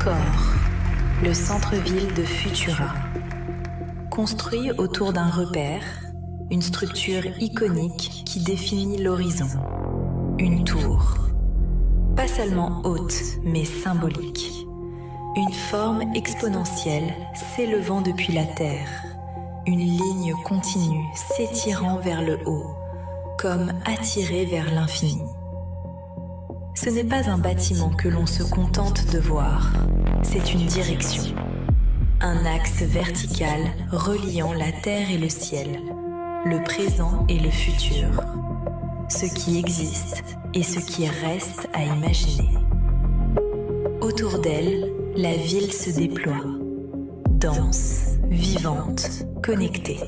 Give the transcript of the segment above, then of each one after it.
Corps, le centre-ville de Futura. Construit autour d'un repère, une structure iconique qui définit l'horizon. Une tour. Pas seulement haute, mais symbolique. Une forme exponentielle s'élevant depuis la terre. Une ligne continue s'étirant vers le haut, comme attirée vers l'infini. Ce n'est pas un bâtiment que l'on se contente de voir, c'est une direction. Un axe vertical reliant la terre et le ciel, le présent et le futur. Ce qui existe et ce qui reste à imaginer. Autour d'elle, la ville se déploie, dense, vivante, connectée.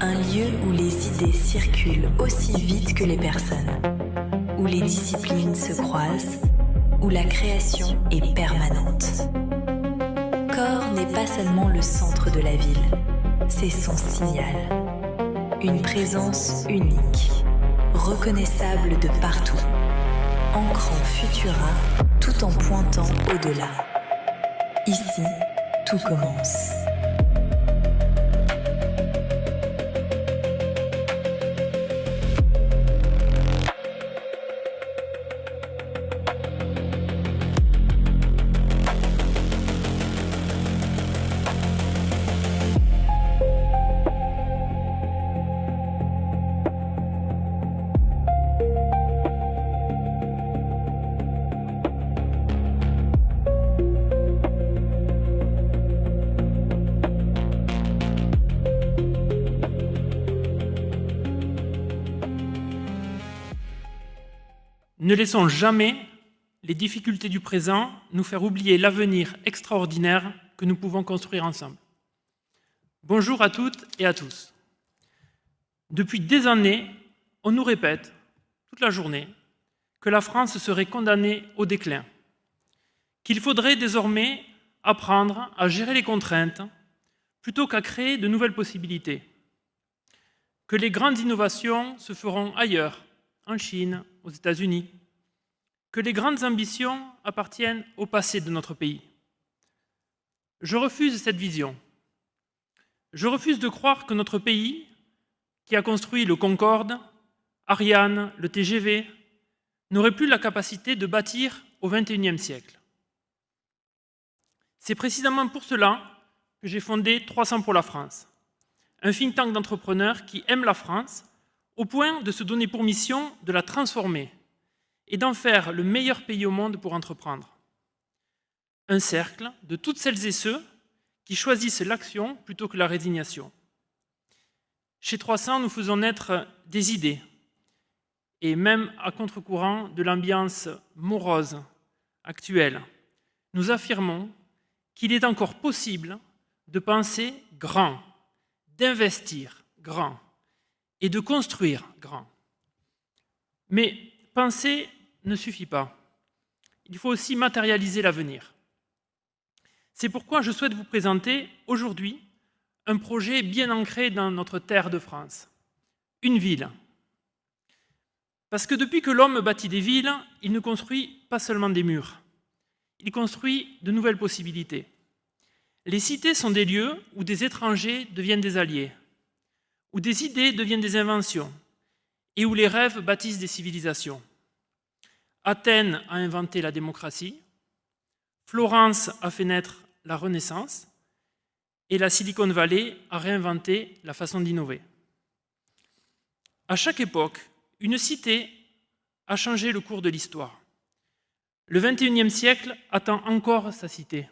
Un lieu où les idées circulent aussi vite que les personnes, où les disciplines se croisent, où la création est permanente. Corps n'est pas seulement le centre de la ville, c'est son signal. Une présence unique, reconnaissable de partout, ancrant Futura tout en pointant au-delà. Ici, tout commence. Ne laissons jamais les difficultés du présent nous faire oublier l'avenir extraordinaire que nous pouvons construire ensemble. Bonjour à toutes et à tous. Depuis des années, on nous répète, toute la journée, que la France serait condamnée au déclin, qu'il faudrait désormais apprendre à gérer les contraintes plutôt qu'à créer de nouvelles possibilités, que les grandes innovations se feront ailleurs, en Chine, aux États-Unis, que les grandes ambitions appartiennent au passé de notre pays. Je refuse cette vision. Je refuse de croire que notre pays, qui a construit le Concorde, Ariane, le TGV, n'aurait plus la capacité de bâtir au XXIe siècle. C'est précisément pour cela que j'ai fondé 300 pour la France, un think tank d'entrepreneurs qui aiment la France au point de se donner pour mission de la transformer et d'en faire le meilleur pays au monde pour entreprendre. Un cercle de toutes celles et ceux qui choisissent l'action plutôt que la résignation. Chez 300, nous faisons naître des idées, et même à contre-courant de l'ambiance morose actuelle, nous affirmons qu'il est encore possible de penser grand, d'investir grand, et de construire grand. Mais penser ne suffit pas. Il faut aussi matérialiser l'avenir. C'est pourquoi je souhaite vous présenter aujourd'hui un projet bien ancré dans notre terre de France. Une ville. Parce que depuis que l'homme bâtit des villes, il ne construit pas seulement des murs. Il construit de nouvelles possibilités. Les cités sont des lieux où des étrangers deviennent des alliés, où des idées deviennent des inventions et où les rêves bâtissent des civilisations. Athènes a inventé la démocratie, Florence a fait naître la Renaissance et la Silicon Valley a réinventé la façon d'innover. À chaque époque, une cité a changé le cours de l'histoire. Le XXIe siècle attend encore sa cité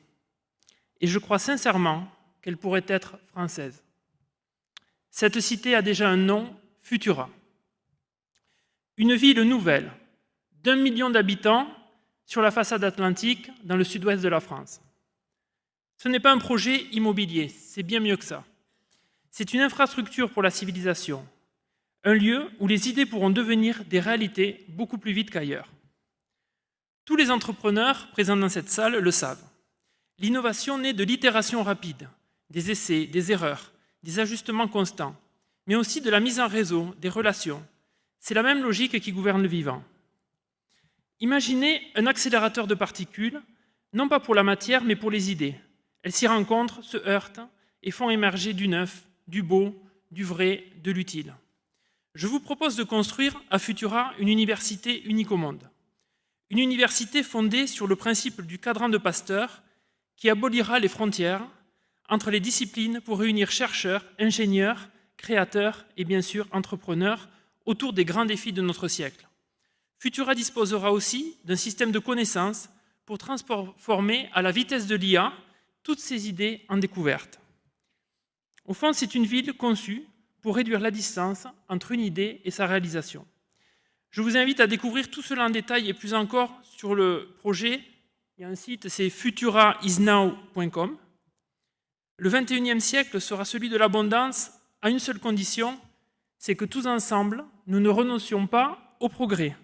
et je crois sincèrement qu'elle pourrait être française. Cette cité a déjà un nom, Futura. Une ville nouvelle, d'1 million d'habitants sur la façade atlantique dans le sud-ouest de la France. Ce n'est pas un projet immobilier, c'est bien mieux que ça. C'est une infrastructure pour la civilisation, un lieu où les idées pourront devenir des réalités beaucoup plus vite qu'ailleurs. Tous les entrepreneurs présents dans cette salle le savent. L'innovation naît de l'itération rapide, des essais, des erreurs, des ajustements constants, mais aussi de la mise en réseau, des relations. C'est la même logique qui gouverne le vivant. Imaginez un accélérateur de particules non pas pour la matière, mais pour les idées. Elles s'y rencontrent, se heurtent et font émerger du neuf, du beau, du vrai, de l'utile. Je vous propose de construire à Futura une université unique au monde. Une université fondée sur le principe du cadran de Pasteur qui abolira les frontières entre les disciplines pour réunir chercheurs, ingénieurs, créateurs et bien sûr entrepreneurs autour des grands défis de notre siècle. Futura disposera aussi d'un système de connaissances pour transformer à la vitesse de l'IA toutes ces idées en découvertes. Au fond, c'est une ville conçue pour réduire la distance entre une idée et sa réalisation. Je vous invite à découvrir tout cela en détail et plus encore sur le projet. Il y a un site, c'est futuraisnow.com. Le 21e siècle sera celui de l'abondance à une seule condition, c'est que tous ensemble, nous ne renoncions pas au progrès.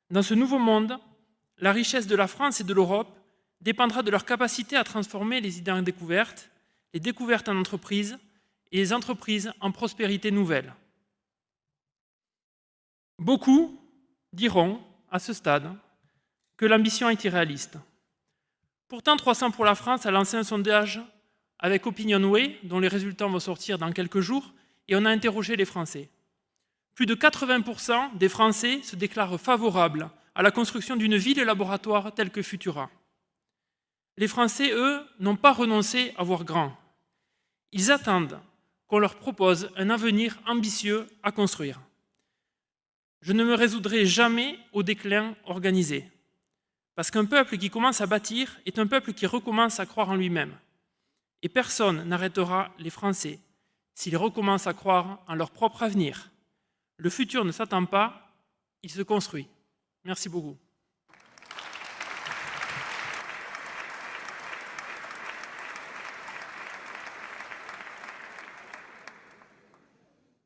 Dans ce nouveau monde, la richesse de la France et de l'Europe dépendra de leur capacité à transformer les idées en découvertes, les découvertes en entreprises et les entreprises en prospérité nouvelle. Beaucoup diront, à ce stade, que l'ambition est irréaliste. Pourtant, 300 pour la France a lancé un sondage avec Opinionway, dont les résultats vont sortir dans quelques jours, et on a interrogé les Français. Plus de 80% des Français se déclarent favorables à la construction d'une ville laboratoire telle que Futura. Les Français, eux, n'ont pas renoncé à voir grand. Ils attendent qu'on leur propose un avenir ambitieux à construire. Je ne me résoudrai jamais au déclin organisé, parce qu'un peuple qui commence à bâtir est un peuple qui recommence à croire en lui-même. Et personne n'arrêtera les Français s'ils recommencent à croire en leur propre avenir. Le futur ne s'attend pas, il se construit. Merci beaucoup.